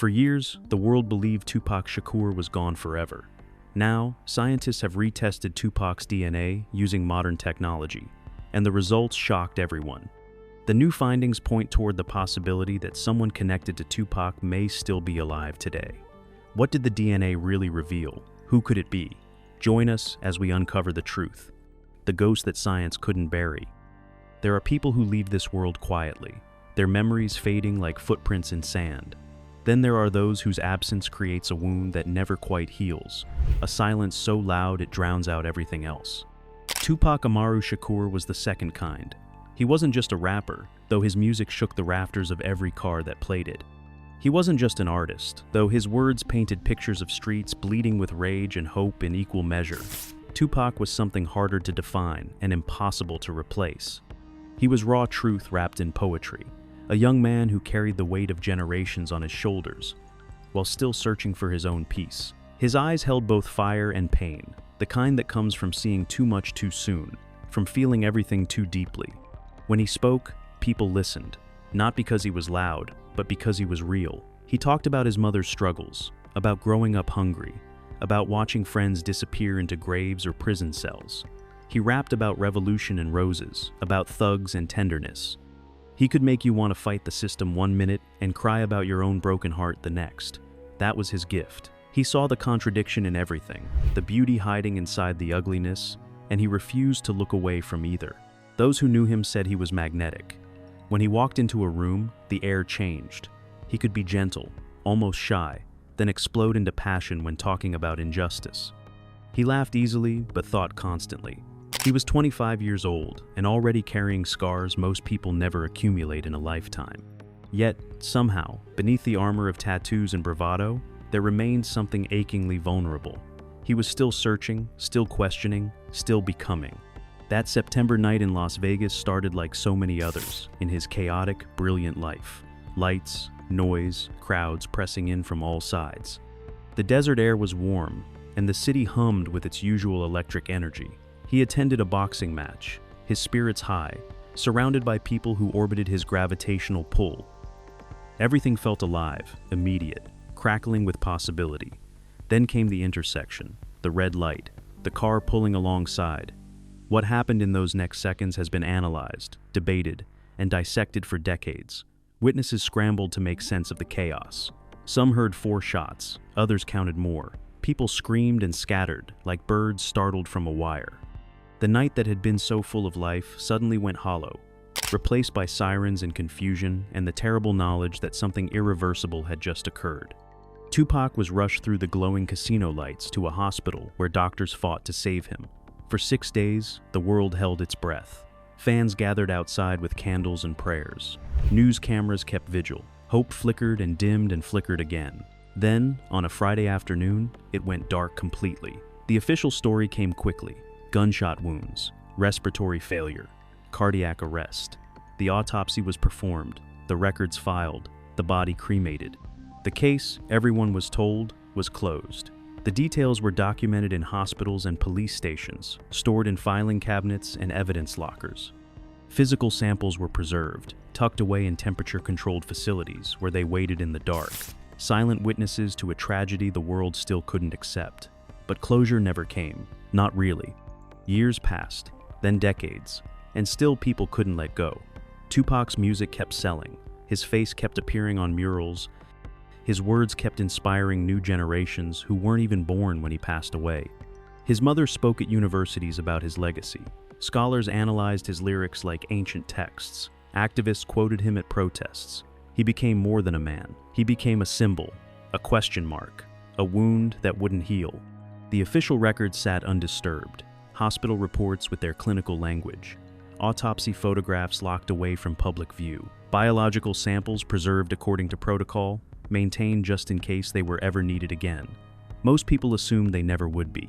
For years, the world believed Tupac Shakur was gone forever. Now, scientists have retested Tupac's DNA using modern technology, and the results shocked everyone. The new findings point toward the possibility that someone connected to Tupac may still be alive today. What did the DNA really reveal? Who could it be? Join us as we uncover the truth, the ghost that science couldn't bury. There are people who leave this world quietly, their memories fading like footprints in sand. Then there are those whose absence creates a wound that never quite heals, a silence so loud it drowns out everything else. Tupac Amaru Shakur was the second kind. He wasn't just a rapper, though his music shook the rafters of every car that played it. He wasn't just an artist, though his words painted pictures of streets bleeding with rage and hope in equal measure. Tupac was something harder to define and impossible to replace. He was raw truth wrapped in poetry, a young man who carried the weight of generations on his shoulders, while still searching for his own peace. His eyes held both fire and pain, the kind that comes from seeing too much too soon, from feeling everything too deeply. When he spoke, people listened, not because he was loud, but because he was real. He talked about his mother's struggles, about growing up hungry, about watching friends disappear into graves or prison cells. He rapped about revolution and roses, about thugs and tenderness. He could make you want to fight the system one minute and cry about your own broken heart the next. That was his gift. He saw the contradiction in everything, the beauty hiding inside the ugliness, and he refused to look away from either. Those who knew him said he was magnetic. When he walked into a room, the air changed. He could be gentle, almost shy, then explode into passion when talking about injustice. He laughed easily, but thought constantly. He was 25 years old and already carrying scars most people never accumulate in a lifetime. Yet, somehow, beneath the armor of tattoos and bravado, there remained something achingly vulnerable. He was still searching, still questioning, still becoming. That September night in Las Vegas started like so many others in his chaotic, brilliant life. Lights, noise, crowds pressing in from all sides. The desert air was warm, and the city hummed with its usual electric energy. He attended a boxing match, his spirits high, surrounded by people who orbited his gravitational pull. Everything felt alive, immediate, crackling with possibility. Then came the intersection, the red light, the car pulling alongside. What happened in those next seconds has been analyzed, debated, and dissected for decades. Witnesses scrambled to make sense of the chaos. Some heard 4 shots, others counted more. People screamed and scattered, like birds startled from a wire. The night that had been so full of life suddenly went hollow, replaced by sirens and confusion and the terrible knowledge that something irreversible had just occurred. Tupac was rushed through the glowing casino lights to a hospital where doctors fought to save him. For 6 days, the world held its breath. Fans gathered outside with candles and prayers. News cameras kept vigil. Hope flickered and dimmed and flickered again. Then, on a Friday afternoon, it went dark completely. The official story came quickly. Gunshot wounds, respiratory failure, cardiac arrest. The autopsy was performed, the records filed, the body cremated. The case, everyone was told, was closed. The details were documented in hospitals and police stations, stored in filing cabinets and evidence lockers. Physical samples were preserved, tucked away in temperature-controlled facilities where they waited in the dark, silent witnesses to a tragedy the world still couldn't accept. But closure never came, not really. Years passed, then decades, and still people couldn't let go. Tupac's music kept selling, his face kept appearing on murals, his words kept inspiring new generations who weren't even born when he passed away. His mother spoke at universities about his legacy. Scholars analyzed his lyrics like ancient texts. Activists quoted him at protests. He became more than a man. He became a symbol, a question mark, a wound that wouldn't heal. The official records sat undisturbed. Hospital reports with their clinical language, autopsy photographs locked away from public view, biological samples preserved according to protocol, maintained just in case they were ever needed again. Most people assumed they never would be.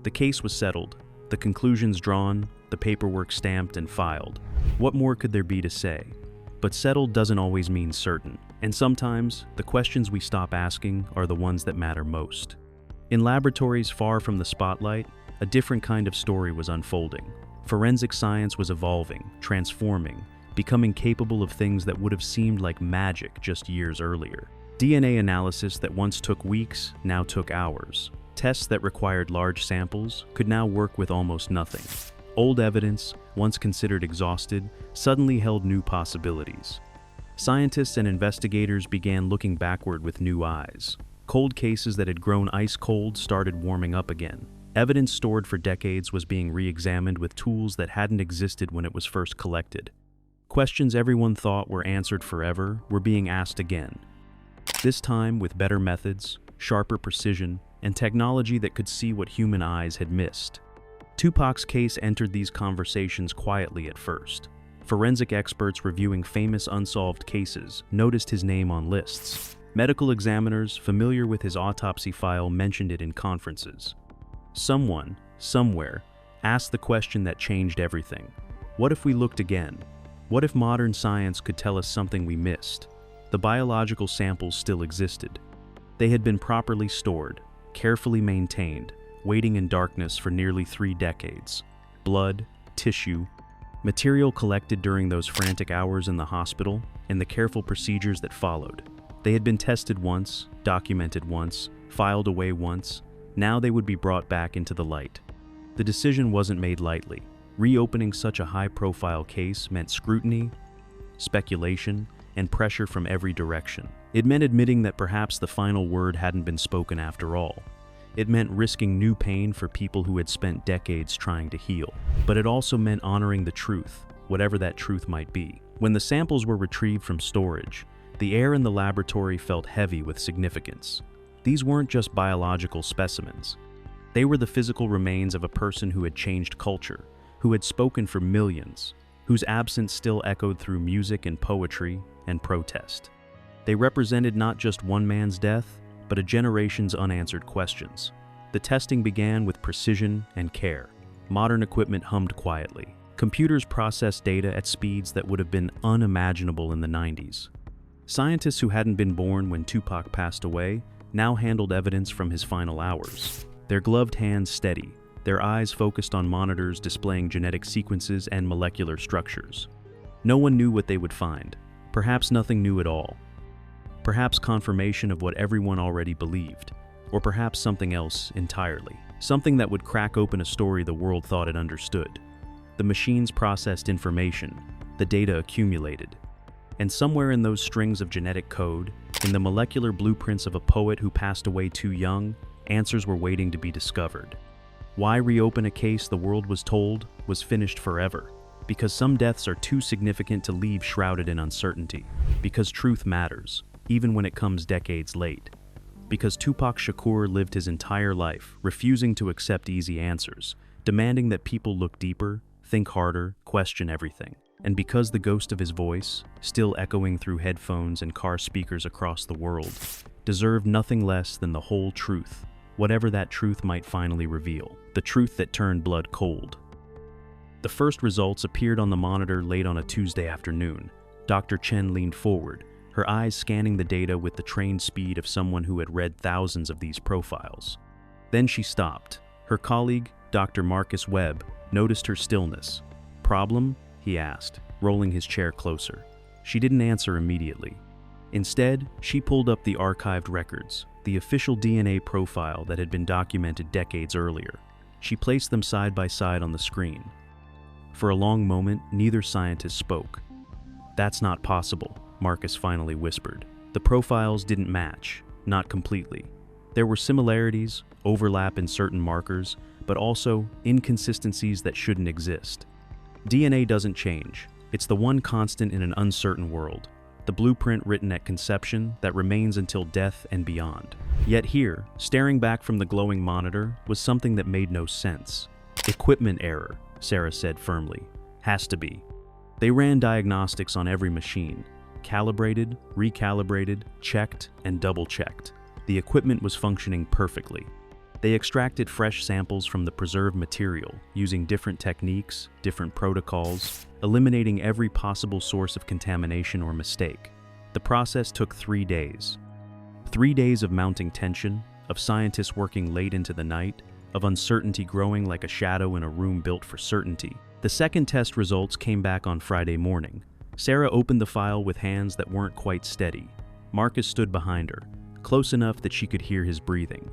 The case was settled, the conclusions drawn, the paperwork stamped and filed. What more could there be to say? But settled doesn't always mean certain, and sometimes the questions we stop asking are the ones that matter most. In laboratories far from the spotlight, a different kind of story was unfolding. Forensic science was evolving, transforming, becoming capable of things that would have seemed like magic just years earlier. DNA analysis that once took weeks now took hours. Tests that required large samples could now work with almost nothing. Old evidence, once considered exhausted, suddenly held new possibilities. Scientists and investigators began looking backward with new eyes. Cold cases that had grown ice cold started warming up again. Evidence stored for decades was being re-examined with tools that hadn't existed when it was first collected. Questions everyone thought were answered forever were being asked again. This time with better methods, sharper precision, and technology that could see what human eyes had missed. Tupac's case entered these conversations quietly at first. Forensic experts reviewing famous unsolved cases noticed his name on lists. Medical examiners familiar with his autopsy file mentioned it in conferences. Someone, somewhere, asked the question that changed everything. What if we looked again? What if modern science could tell us something we missed? The biological samples still existed. They had been properly stored, carefully maintained, waiting in darkness for nearly 3 decades. Blood, tissue, material collected during those frantic hours in the hospital, and the careful procedures that followed. They had been tested once, documented once, filed away once. Now they would be brought back into the light. The decision wasn't made lightly. Reopening such a high-profile case meant scrutiny, speculation, and pressure from every direction. It meant admitting that perhaps the final word hadn't been spoken after all. It meant risking new pain for people who had spent decades trying to heal. But it also meant honoring the truth, whatever that truth might be. When the samples were retrieved from storage, the air in the laboratory felt heavy with significance. These weren't just biological specimens. They were the physical remains of a person who had changed culture, who had spoken for millions, whose absence still echoed through music and poetry and protest. They represented not just one man's death, but a generation's unanswered questions. The testing began with precision and care. Modern equipment hummed quietly. Computers processed data at speeds that would have been unimaginable in the 90s. Scientists who hadn't been born when Tupac passed away now handled evidence from his final hours. Their gloved hands steady, their eyes focused on monitors displaying genetic sequences and molecular structures. No one knew what they would find. Perhaps nothing new at all. Perhaps confirmation of what everyone already believed, or perhaps something else entirely. Something that would crack open a story the world thought it understood. The machines processed information, the data accumulated. And somewhere in those strings of genetic code, in the molecular blueprints of a poet who passed away too young, answers were waiting to be discovered. Why reopen a case the world was told was finished forever? Because some deaths are too significant to leave shrouded in uncertainty. Because truth matters, even when it comes decades late. Because Tupac Shakur lived his entire life refusing to accept easy answers, demanding that people look deeper, think harder, question everything. And because the ghost of his voice, still echoing through headphones and car speakers across the world, deserved nothing less than the whole truth, whatever that truth might finally reveal, the truth that turned blood cold. The first results appeared on the monitor late on a Tuesday afternoon. Dr. Chen leaned forward, her eyes scanning the data with the trained speed of someone who had read thousands of these profiles. Then she stopped. Her colleague, Dr. Marcus Webb, noticed her stillness. "Problem?" he asked, rolling his chair closer. She didn't answer immediately. Instead, she pulled up the archived records, the official DNA profile that had been documented decades earlier. She placed them side by side on the screen. For a long moment, neither scientist spoke. "That's not possible," Marcus finally whispered. The profiles didn't match, not completely. There were similarities, overlap in certain markers, but also inconsistencies that shouldn't exist. DNA doesn't change. It's the one constant in an uncertain world. The blueprint written at conception that remains until death and beyond. Yet here, staring back from the glowing monitor, was something that made no sense. "Equipment error," Sarah said firmly. "Has to be." They ran diagnostics on every machine. Calibrated, recalibrated, checked, and double-checked. The equipment was functioning perfectly. They extracted fresh samples from the preserved material, using different techniques, different protocols, eliminating every possible source of contamination or mistake. The process took 3 days. 3 days of mounting tension, of scientists working late into the night, of uncertainty growing like a shadow in a room built for certainty. The second test results came back on Friday morning. Sarah opened the file with hands that weren't quite steady. Marcus stood behind her, close enough that she could hear his breathing.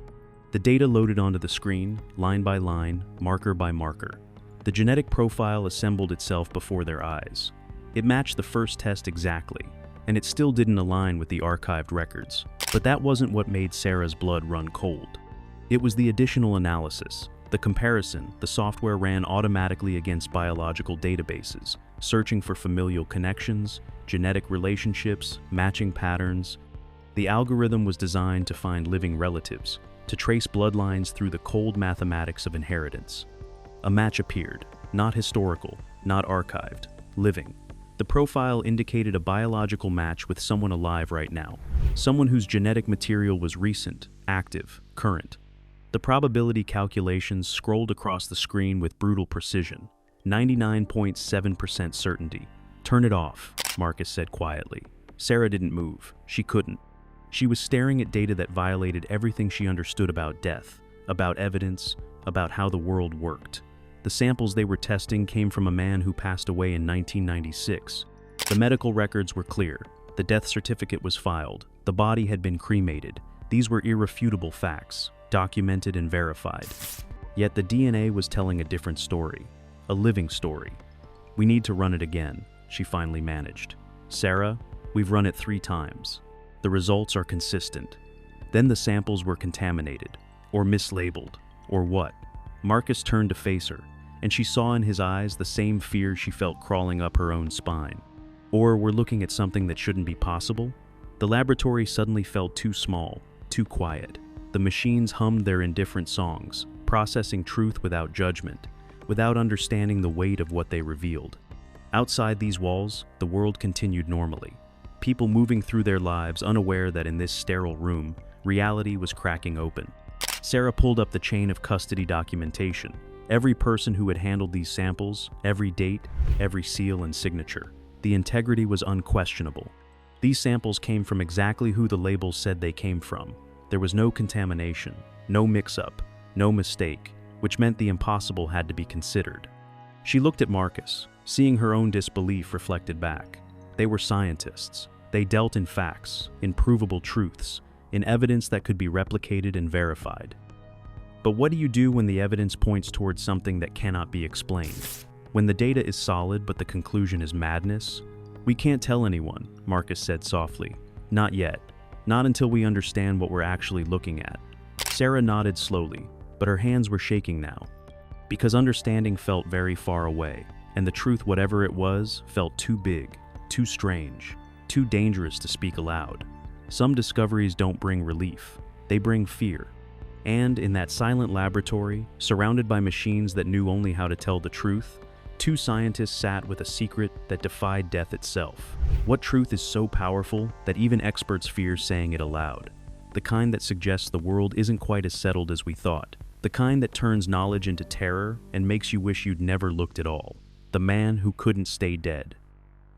The data loaded onto the screen, line by line, marker by marker. The genetic profile assembled itself before their eyes. It matched the first test exactly, and it still didn't align with the archived records. But that wasn't what made Sarah's blood run cold. It was the additional analysis, the comparison. The software ran automatically against biological databases, searching for familial connections, genetic relationships, matching patterns. The algorithm was designed to find living relatives, to trace bloodlines through the cold mathematics of inheritance. A match appeared, not historical, not archived, living. The profile indicated a biological match with someone alive right now, someone whose genetic material was recent, active, current. The probability calculations scrolled across the screen with brutal precision. 99.7% certainty. "Turn it off," Marcus said quietly. Sarah didn't move. She couldn't. She was staring at data that violated everything she understood about death, about evidence, about how the world worked. The samples they were testing came from a man who passed away in 1996. The medical records were clear. The death certificate was filed. The body had been cremated. These were irrefutable facts, documented and verified. Yet the DNA was telling a different story, a living story. "We need to run it again," she finally managed. "Sarah, we've run it 3 times. The results are consistent." Then the samples were contaminated, or mislabeled, or what? Marcus turned to face her, and she saw in his eyes the same fear she felt crawling up her own spine. Or we're looking at something that shouldn't be possible? The laboratory suddenly felt too small, too quiet. The machines hummed their indifferent songs, processing truth without judgment, without understanding the weight of what they revealed. Outside these walls, the world continued normally. People moving through their lives unaware that in this sterile room, reality was cracking open. Sarah pulled up the chain of custody documentation. Every person who had handled these samples, every date, every seal and signature. The integrity was unquestionable. These samples came from exactly who the labels said they came from. There was no contamination, no mix-up, no mistake, which meant the impossible had to be considered. She looked at Marcus, seeing her own disbelief reflected back. They were scientists. They dealt in facts, in provable truths, in evidence that could be replicated and verified. But what do you do when the evidence points towards something that cannot be explained? When the data is solid but the conclusion is madness? "We can't tell anyone," Marcus said softly. "Not yet. Not until we understand what we're actually looking at." Sarah nodded slowly, but her hands were shaking now. Because understanding felt very far away, and the truth, whatever it was, felt too big, too strange, too dangerous to speak aloud. Some discoveries don't bring relief, they bring fear. And in that silent laboratory, surrounded by machines that knew only how to tell the truth, 2 scientists sat with a secret that defied death itself. What truth is so powerful that even experts fear saying it aloud? The kind that suggests the world isn't quite as settled as we thought. The kind that turns knowledge into terror and makes you wish you'd never looked at all. The man who couldn't stay dead.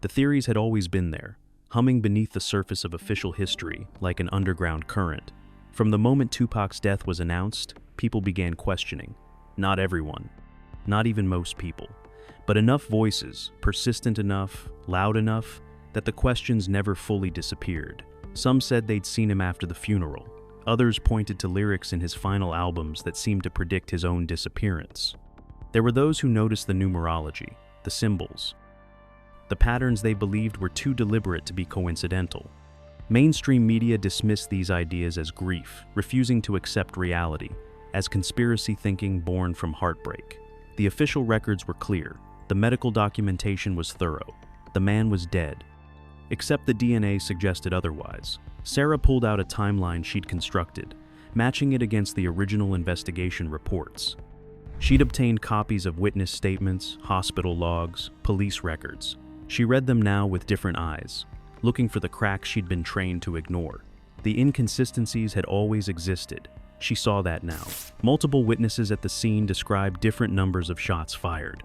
The theories had always been there, humming beneath the surface of official history like an underground current. From the moment Tupac's death was announced, people began questioning. Not everyone, not even most people, but enough voices, persistent enough, loud enough, that the questions never fully disappeared. Some said they'd seen him after the funeral. Others pointed to lyrics in his final albums that seemed to predict his own disappearance. There were those who noticed the numerology, the symbols. The patterns they believed were too deliberate to be coincidental. Mainstream media dismissed these ideas as grief, refusing to accept reality, as conspiracy thinking born from heartbreak. The official records were clear. The medical documentation was thorough. The man was dead. Except the DNA suggested otherwise. Sarah pulled out a timeline she'd constructed, matching it against the original investigation reports. She'd obtained copies of witness statements, hospital logs, police records. She read them now with different eyes, looking for the cracks she'd been trained to ignore. The inconsistencies had always existed. She saw that now. Multiple witnesses at the scene described different numbers of shots fired.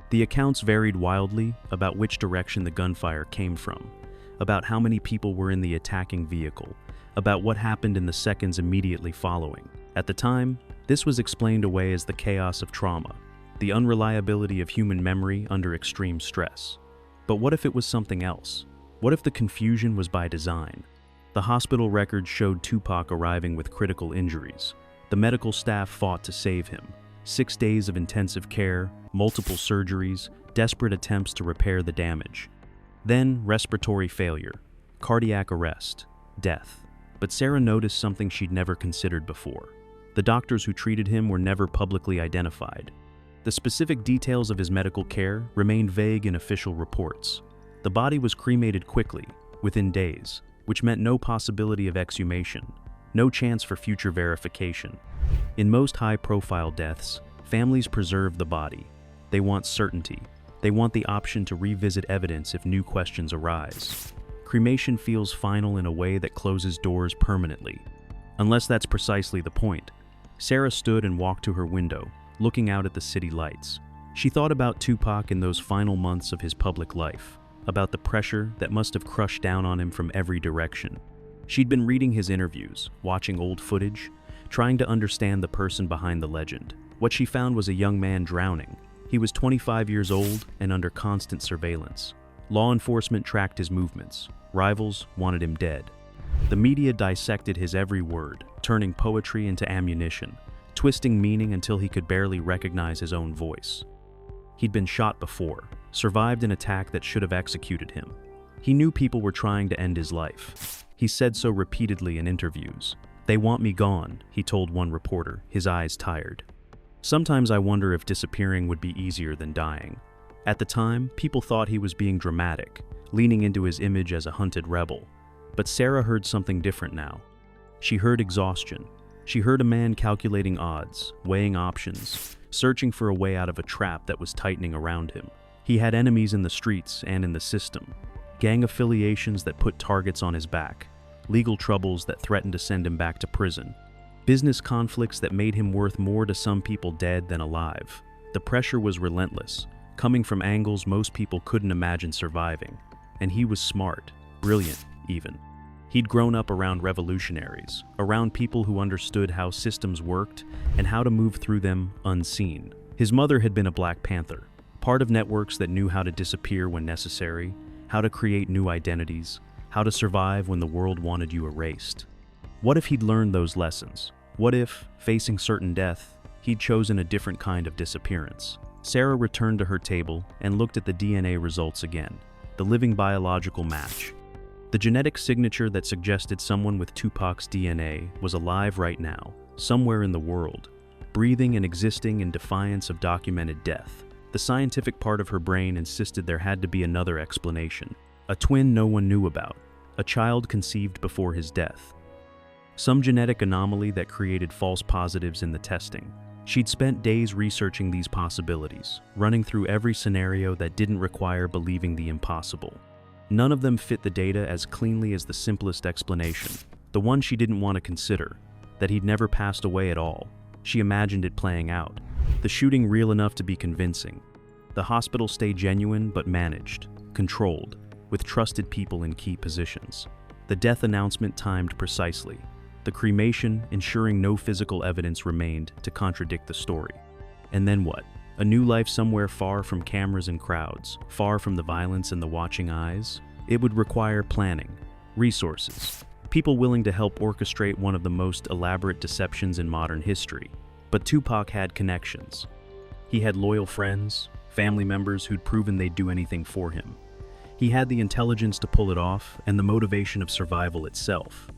The accounts varied wildly about which direction the gunfire came from, about how many people were in the attacking vehicle, about what happened in the seconds immediately following. At the time, this was explained away as the chaos of trauma, the unreliability of human memory under extreme stress. But what if it was something else? What if the confusion was by design? The hospital records showed Tupac arriving with critical injuries. The medical staff fought to save him. 6 days of intensive care, multiple surgeries, desperate attempts to repair the damage. Then respiratory failure, cardiac arrest, death. But Sarah noticed something she'd never considered before. The doctors who treated him were never publicly identified. The specific details of his medical care remained vague in official reports. The body was cremated quickly, within days, which meant no possibility of exhumation, no chance for future verification. In most high-profile deaths, families preserve the body. They want certainty. They want the option to revisit evidence if new questions arise. Cremation feels final in a way that closes doors permanently. Unless that's precisely the point. Sarah stood and walked to her window, looking out at the city lights. She thought about Tupac in those final months of his public life, about the pressure that must have crushed down on him from every direction. She'd been reading his interviews, watching old footage, trying to understand the person behind the legend. What she found was a young man drowning. He was 25 years old and under constant surveillance. Law enforcement tracked his movements. Rivals wanted him dead. The media dissected his every word, turning poetry into ammunition, twisting meaning until he could barely recognize his own voice. He'd been shot before, survived an attack that should have executed him. He knew people were trying to end his life. He said so repeatedly in interviews. "They want me gone," he told one reporter, his eyes tired. "Sometimes I wonder if disappearing would be easier than dying." At the time, people thought he was being dramatic, leaning into his image as a hunted rebel. But Sarah heard something different now. She heard exhaustion. She heard a man calculating odds, weighing options, searching for a way out of a trap that was tightening around him. He had enemies in the streets and in the system, gang affiliations that put targets on his back, legal troubles that threatened to send him back to prison, business conflicts that made him worth more to some people dead than alive. The pressure was relentless, coming from angles most people couldn't imagine surviving. And he was smart, brilliant even. He'd grown up around revolutionaries, around people who understood how systems worked and how to move through them unseen. His mother had been a Black Panther, part of networks that knew how to disappear when necessary, how to create new identities, how to survive when the world wanted you erased. What if he'd learned those lessons? What if, facing certain death, he'd chosen a different kind of disappearance? Sarah returned to her table and looked at the DNA results again, the living biological match. The genetic signature that suggested someone with Tupac's DNA was alive right now, somewhere in the world, breathing and existing in defiance of documented death. The scientific part of her brain insisted there had to be another explanation. A twin no one knew about, a child conceived before his death. Some genetic anomaly that created false positives in the testing. She'd spent days researching these possibilities, running through every scenario that didn't require believing the impossible. None of them fit the data as cleanly as the simplest explanation, the one she didn't want to consider, that he'd never passed away at all. She imagined it playing out, the shooting real enough to be convincing. The hospital stay genuine but managed, controlled, with trusted people in key positions. The death announcement timed precisely. The cremation ensuring no physical evidence remained to contradict the story. And then what? A new life somewhere far from cameras and crowds, far from the violence and the watching eyes? It would require planning, resources, people willing to help orchestrate one of the most elaborate deceptions in modern history. But Tupac had connections. He had loyal friends, family members who'd proven they'd do anything for him. He had the intelligence to pull it off and the motivation of survival itself.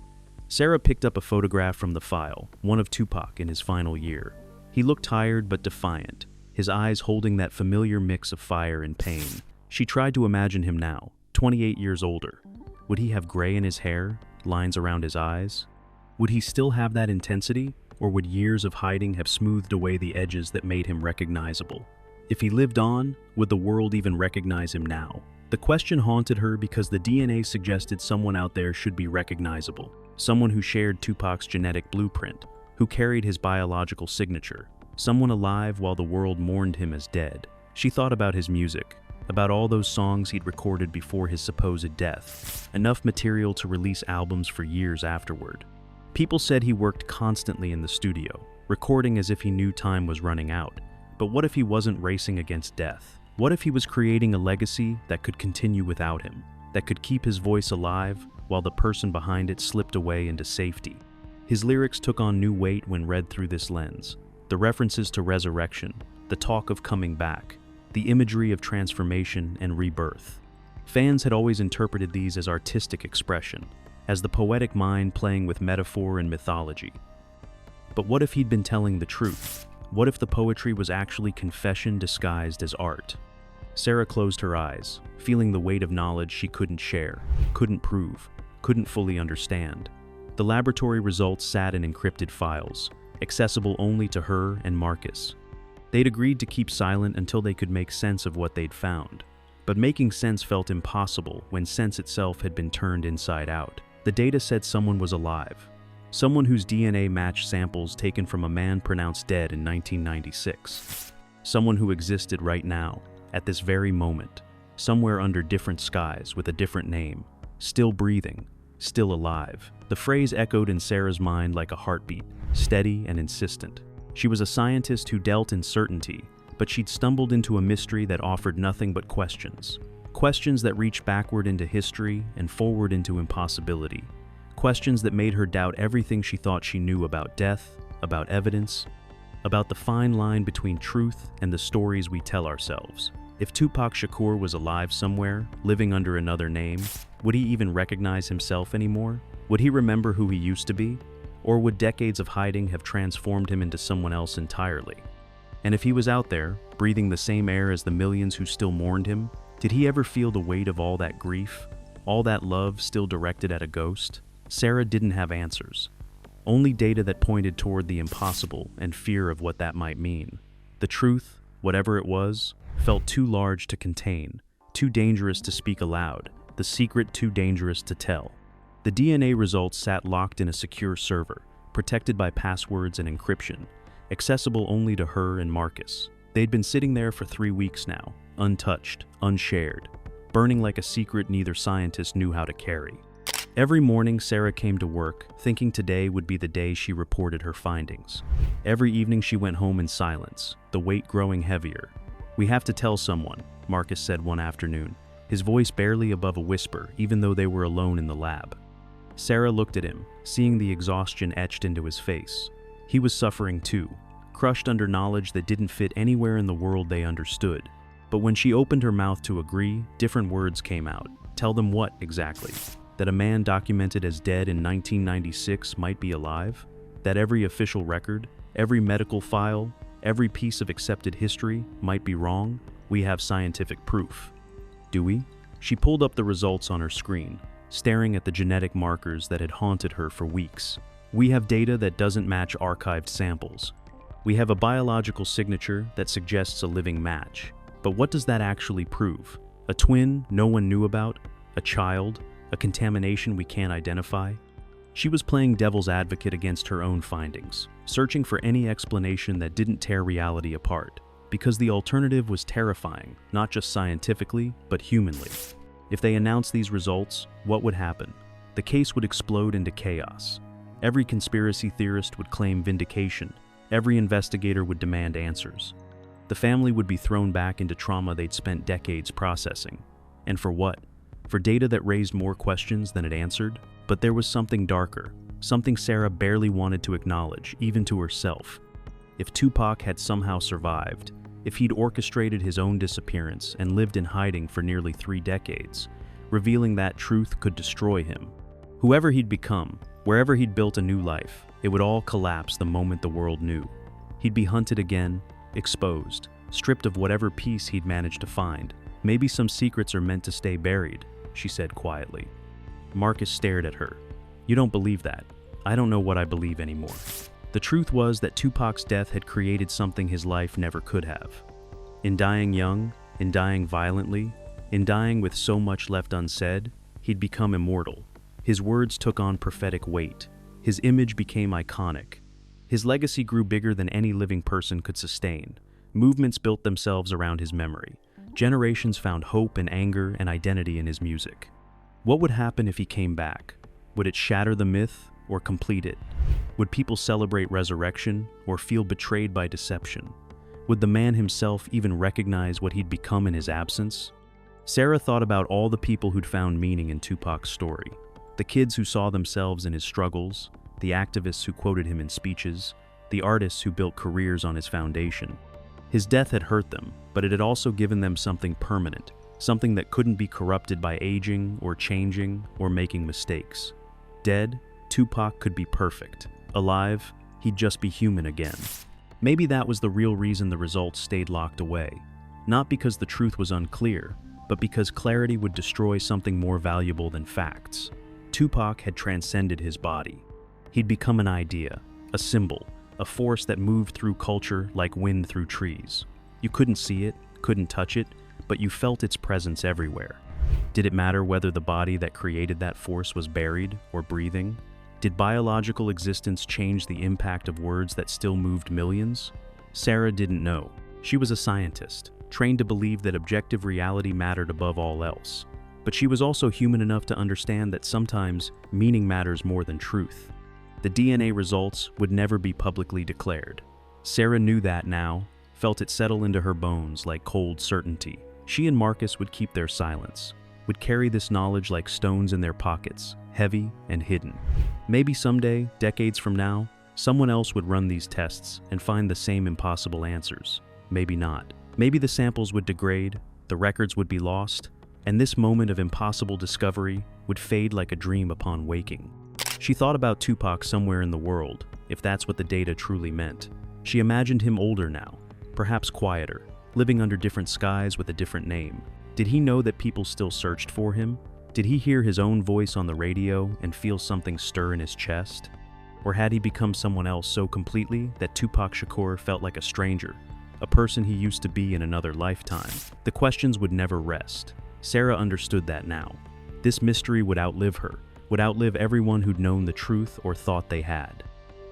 Sarah picked up a photograph from the file, one of Tupac in his final year. He looked tired but defiant, his eyes holding that familiar mix of fire and pain. She tried to imagine him now, 28 years older. Would he have gray in his hair, lines around his eyes? Would he still have that intensity, or would years of hiding have smoothed away the edges that made him recognizable? If he lived on, would the world even recognize him now? The question haunted her because the DNA suggested someone out there should be recognizable, someone who shared Tupac's genetic blueprint, who carried his biological signature, someone alive while the world mourned him as dead. She thought about his music, about all those songs he'd recorded before his supposed death, enough material to release albums for years afterward. People said he worked constantly in the studio, recording as if he knew time was running out. But what if he wasn't racing against death? What if he was creating a legacy that could continue without him, that could keep his voice alive while the person behind it slipped away into safety. His lyrics took on new weight when read through this lens. The references to resurrection, the talk of coming back, the imagery of transformation and rebirth. Fans had always interpreted these as artistic expression, as the poetic mind playing with metaphor and mythology. But what if he'd been telling the truth? What if the poetry was actually confession disguised as art? Sarah closed her eyes, feeling the weight of knowledge she couldn't share, couldn't prove, couldn't fully understand. The laboratory results sat in encrypted files, accessible only to her and Marcus. They'd agreed to keep silent until they could make sense of what they'd found. But making sense felt impossible when sense itself had been turned inside out. The data said someone was alive, someone whose DNA matched samples taken from a man pronounced dead in 1996. Someone who existed right now, at this very moment, somewhere under different skies with a different name, still breathing, still alive. The phrase echoed in Sarah's mind like a heartbeat, steady and insistent. She was a scientist who dealt in certainty, but she'd stumbled into a mystery that offered nothing but questions. Questions that reached backward into history and forward into impossibility. Questions that made her doubt everything she thought she knew about death, about evidence, about the fine line between truth and the stories we tell ourselves. If Tupac Shakur was alive somewhere, living under another name, would he even recognize himself anymore? Would he remember who he used to be? Or would decades of hiding have transformed him into someone else entirely? And if he was out there, breathing the same air as the millions who still mourned him, did he ever feel the weight of all that grief, all that love still directed at a ghost? Sarah didn't have answers. Only data that pointed toward the impossible and fear of what that might mean. The truth, whatever it was, felt too large to contain, too dangerous to speak aloud, the secret too dangerous to tell. The DNA results sat locked in a secure server, protected by passwords and encryption, accessible only to her and Marcus. They'd been sitting there for 3 weeks now, untouched, unshared, burning like a secret neither scientist knew how to carry. Every morning, Sarah came to work, thinking today would be the day she reported her findings. Every evening she went home in silence, the weight growing heavier. "We have to tell someone," Marcus said one afternoon, his voice barely above a whisper, even though they were alone in the lab. Sarah looked at him, seeing the exhaustion etched into his face. He was suffering too, crushed under knowledge that didn't fit anywhere in the world they understood. But when she opened her mouth to agree, different words came out. Tell them what, exactly? That a man documented as dead in 1996 might be alive? That every official record, every medical file, every piece of accepted history might be wrong? We have scientific proof. Do we? She pulled up the results on her screen, staring at the genetic markers that had haunted her for weeks. We have data that doesn't match archived samples. We have a biological signature that suggests a living match. But what does that actually prove? A twin no one knew about? A child? A contamination we can't identify? She was playing devil's advocate against her own findings, searching for any explanation that didn't tear reality apart, because the alternative was terrifying, not just scientifically, but humanly. If they announced these results, what would happen? The case would explode into chaos. Every conspiracy theorist would claim vindication. Every investigator would demand answers. The family would be thrown back into trauma they'd spent decades processing. And for what? For data that raised more questions than it answered? But there was something darker, something Sarah barely wanted to acknowledge, even to herself. If Tupac had somehow survived, if he'd orchestrated his own disappearance and lived in hiding for nearly 3 decades, revealing that truth could destroy him. Whoever he'd become, wherever he'd built a new life, it would all collapse the moment the world knew. He'd be hunted again, exposed, stripped of whatever piece he'd managed to find. Maybe some secrets are meant to stay buried, she said quietly. Marcus stared at her. You don't believe that. I don't know what I believe anymore. The truth was that Tupac's death had created something his life never could have. In dying young, in dying violently, in dying with so much left unsaid, he'd become immortal. His words took on prophetic weight. His image became iconic. His legacy grew bigger than any living person could sustain. Movements built themselves around his memory. Generations found hope and anger and identity in his music. What would happen if he came back? Would it shatter the myth or complete it? Would people celebrate resurrection or feel betrayed by deception? Would the man himself even recognize what he'd become in his absence? Sarah thought about all the people who'd found meaning in Tupac's story. The kids who saw themselves in his struggles, the activists who quoted him in speeches, the artists who built careers on his foundation. His death had hurt them, but it had also given them something permanent, something that couldn't be corrupted by aging or changing or making mistakes. Dead, Tupac could be perfect. Alive, he'd just be human again. Maybe that was the real reason the results stayed locked away. Not because the truth was unclear, but because clarity would destroy something more valuable than facts. Tupac had transcended his body. He'd become an idea, a symbol, a force that moved through culture like wind through trees. You couldn't see it, couldn't touch it, but you felt its presence everywhere. Did it matter whether the body that created that force was buried or breathing? Did biological existence change the impact of words that still moved millions? Sarah didn't know. She was a scientist, trained to believe that objective reality mattered above all else. But she was also human enough to understand that sometimes meaning matters more than truth. The DNA results would never be publicly declared. Sarah knew that now, felt it settle into her bones like cold certainty. She and Marcus would keep their silence, would carry this knowledge like stones in their pockets, heavy and hidden. Maybe someday, decades from now, someone else would run these tests and find the same impossible answers. Maybe not. Maybe the samples would degrade, the records would be lost, and this moment of impossible discovery would fade like a dream upon waking. She thought about Tupac somewhere in the world, if that's what the data truly meant. She imagined him older now, perhaps quieter, living under different skies with a different name. Did he know that people still searched for him? Did he hear his own voice on the radio and feel something stir in his chest? Or had he become someone else so completely that Tupac Shakur felt like a stranger, a person he used to be in another lifetime? The questions would never rest. Sarah understood that now. This mystery would outlive her, would outlive everyone who'd known the truth or thought they had.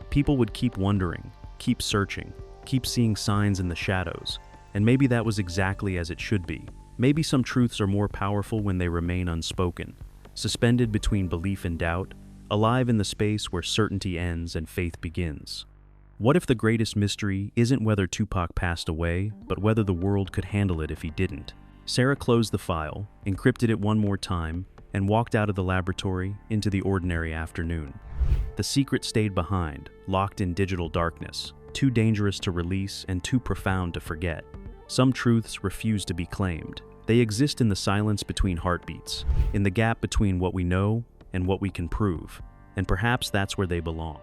People would keep wondering, keep searching, keep seeing signs in the shadows, and maybe that was exactly as it should be. Maybe some truths are more powerful when they remain unspoken, suspended between belief and doubt, alive in the space where certainty ends and faith begins. What if the greatest mystery isn't whether Tupac passed away, but whether the world could handle it if he didn't? Sarah closed the file, encrypted it one more time, and walked out of the laboratory into the ordinary afternoon. The secret stayed behind, locked in digital darkness, too dangerous to release and too profound to forget. Some truths refuse to be claimed. They exist in the silence between heartbeats, in the gap between what we know and what we can prove, and perhaps that's where they belong.